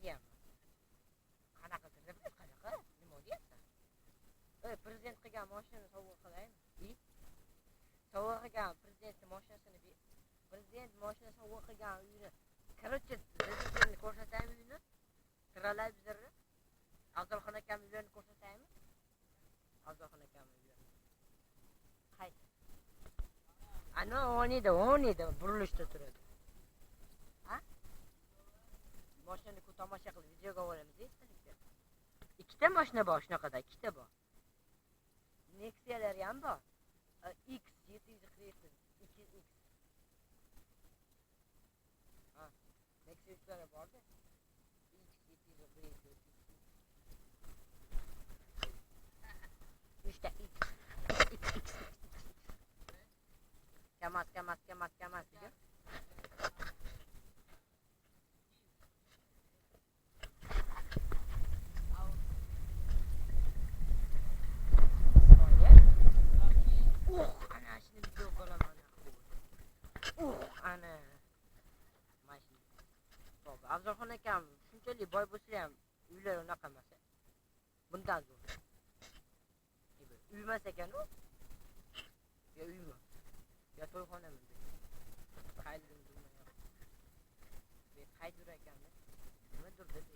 deyapman. Qanaqa qilib, qanaqa? Nima deyapsan? Prezident qilgan mashinani sovg'a qilaymi? Sovg'a qilgan prezidentning mashinasini prezident mashina sovg'a qilgan uyini. Короче, prezidentni ko'rsataymi uyini? Televizorni. Afzalxon akam uyini ko'rsataymi? Afzalxon akam uyini. Qaysi? Ana o'nida burilishda turadi. Ha? Mashinani tomosha qilib videoga olamiz, aytdik. Ikkita mashina bor shunaqada, ikkita bor. Nexia'lar ham bor. X 740 2X. Ha, Nexia'lar borda. X 740 3ta X. Kamaz diyor. Ana şimdi video koyalım ana. Mashina. Bak, Afzalxon akam shunchalik boy bo'lsa ham uylari unaqa emas. Bundan zo'r. Uymas ekan u. Ya uymi? Ya to'yxonami? Qaydir ekan. Nimadir dedi.